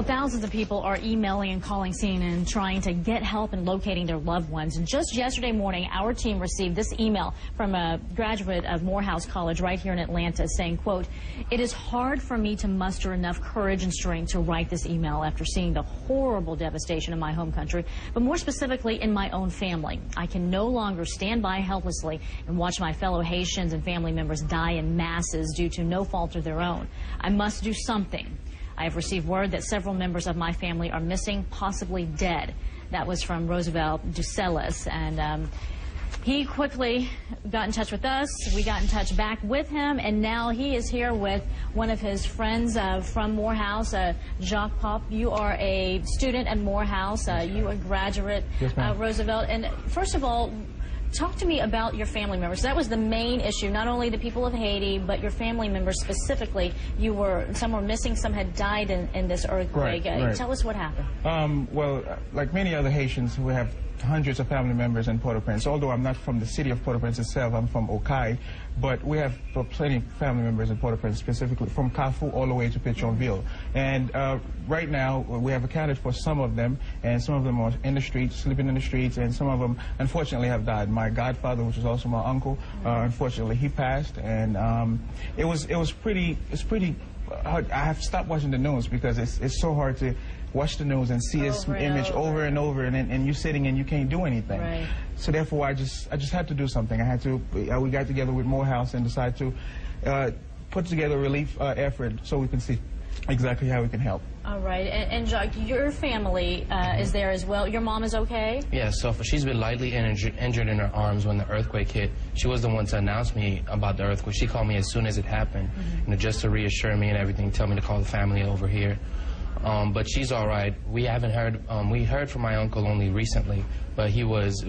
Well, thousands of people are emailing and calling CNN trying to get help in locating their loved ones. And just yesterday morning, our team received this email from a graduate of Morehouse College right here in Atlanta saying, quote, "It is hard for me to muster enough courage and strength to write this email after seeing the horrible devastation in my home country, but more specifically in my own family. I can no longer stand by helplessly and watch my fellow Haitians and family members die in masses due to no fault of their own. I must do something. I have received word that several members of my family are missing, possibly dead." That was from Roosevelt Ducelis, and he quickly got in touch with us. We got in touch back with him, and now he is here with one of his friends from Morehouse, Jacques Pop. You are a student at Morehouse. You are a graduate, yes, Roosevelt. And first of all, talk to me about your family members. That was the main issue, not only the people of Haiti, but your family members specifically. Some were missing, some had died in this earthquake. Right. Tell us what happened. Well, like many other Haitians, we have hundreds of family members in Port-au-Prince. Although I'm not from the city of Port-au-Prince itself, I'm from Okai, but we have plenty of family members in Port-au-Prince, specifically from Carrefour all the way to Pétionville. And right now, we have accounted for some of them, and some of them are in the streets, sleeping in the streets, and some of them, unfortunately, have died. My godfather, which is also my uncle, unfortunately, he passed, and it's pretty hard. I have stopped watching the news because it's so hard to watch the news and see his image over and over, and you're sitting and you can't do anything. Right. So therefore, I just had to do something. I had to. We got together with Morehouse and decided to put together a relief effort so we can see exactly how we can help. All right, and Jacques, your family is there as well. Your mom is okay? Yeah, so she's been lightly injured in her arms when the earthquake hit. She was the one to announce me about the earthquake. She called me as soon as it happened, just to reassure me and everything, tell me to call the family over here. But she's all right. We haven't heard. We heard from my uncle only recently, but he was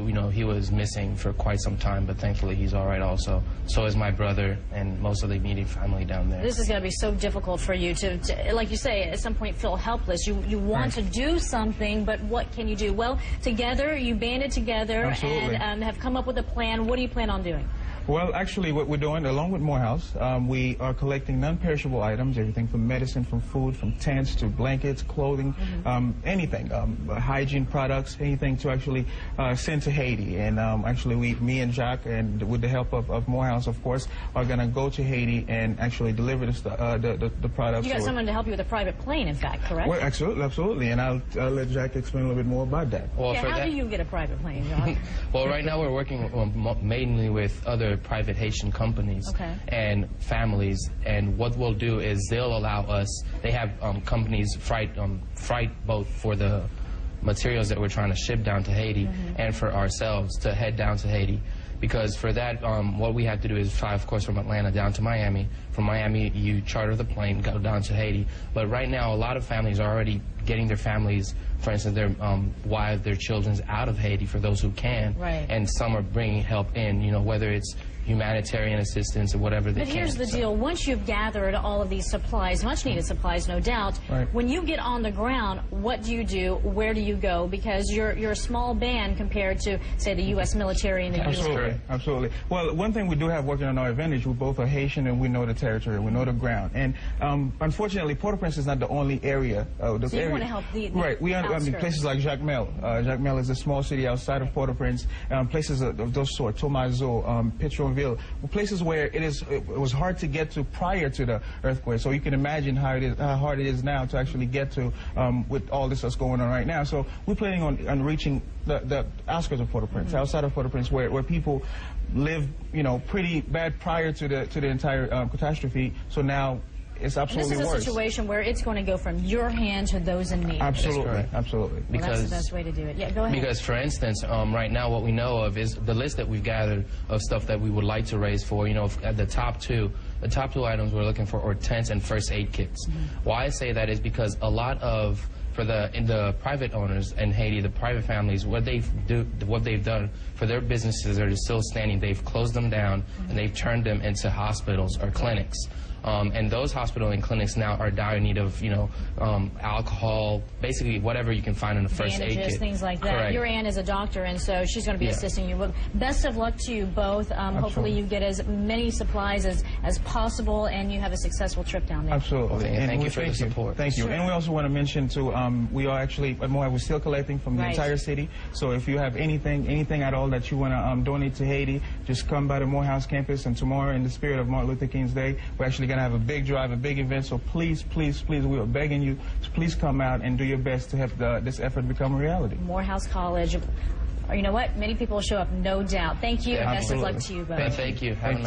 missing for quite some time. But thankfully, he's all right also. So is my brother and most of the immediate family down there. This is going to be so difficult for you to, like you say, at some point feel helpless. You want to do something, but what can you do? Well, together you banded together and have come up with a plan. What do you plan on doing? Well, actually, what we're doing, along with Morehouse, we are collecting non-perishable items, everything from medicine, from food, from tents to blankets, clothing, anything, hygiene products, anything to actually send to Haiti. And actually, me and Jacques, and with the help of Morehouse, of course, are going to go to Haiti and actually deliver the products. You got someone to help you with a private plane, in fact, correct? Well, absolutely, and I'll let Jacques explain a little bit more about that. Well, yeah, how do you get a private plane, Jacques? Well, right now we're working mainly with other private Haitian companies and families, and what we'll do is they'll allow us, they have companies freight both for the materials that we're trying to ship down to Haiti and for ourselves to head down to Haiti. Because for that, what we have to do is fly, of course, from Atlanta down to Miami. From Miami, you charter the plane, go down to Haiti. But right now, a lot of families are already getting their families, for instance, their wives, their children out of Haiti for those who can. Right. And some are bringing help in, whether it's humanitarian assistance or whatever they can. But here's the deal. Once you've gathered all of these supplies, much needed supplies, no doubt, when you get on the ground, what do you do? Where do you go? Because you're a small band compared to, say, the U.S. military and the U.S. Absolutely. Well, one thing we do have working on our advantage, we both are Haitian and we know the territory, we know the ground. And unfortunately, Port-au-Prince is not the only area. So you want to help the we are places like Jacmel. Jacmel is a small city outside of Port-au-Prince. Places of those sort, Tomazo, Pétionville, places where it was hard to get to prior to the earthquake. So you can imagine how hard it is now to actually get to with all this that's going on right now. So we're planning on reaching the outskirts of Port-au-Prince, outside of Port-au-Prince, where people live, pretty bad prior to the entire catastrophe. So now it's absolutely worse. This is a situation where it's going to go from your hand to those in need. Absolutely, absolutely. Well, that's the best way to do it. Yeah, go ahead. Because, for instance, right now what we know of is the list that we've gathered of stuff that we would like to raise for. At the top two items we're looking for are tents and first aid kits. Why I say that is because a lot of the private owners in Haiti, the private families, what they've done for their businesses that are still standing, they've closed them down and they've turned them into hospitals or clinics. And those hospitals and clinics now are dire need of, alcohol, basically whatever you can find in the first aid kit. Things like that. Correct. Your aunt is a doctor, and so she's going to be assisting you. Well, best of luck to you both. Hopefully you get as many supplies as possible, and you have a successful trip down there. Absolutely. Okay, and thank you for the support. Thank you. Sure. And we also want to mention, too, we are actually, at Moab, we're still collecting from the entire city. So if you have anything at all that you want to donate to Haiti, just come by the Morehouse campus. And tomorrow, in the spirit of Martin Luther King's Day, we're actually going to have a big drive, a big event. So please, please, please, we are begging you to please come out and do your best to have this effort become a reality. Morehouse College. Or you know what? Many people will show up, no doubt. Thank you. Yeah, and best of luck to you both. Thank you. Have a nice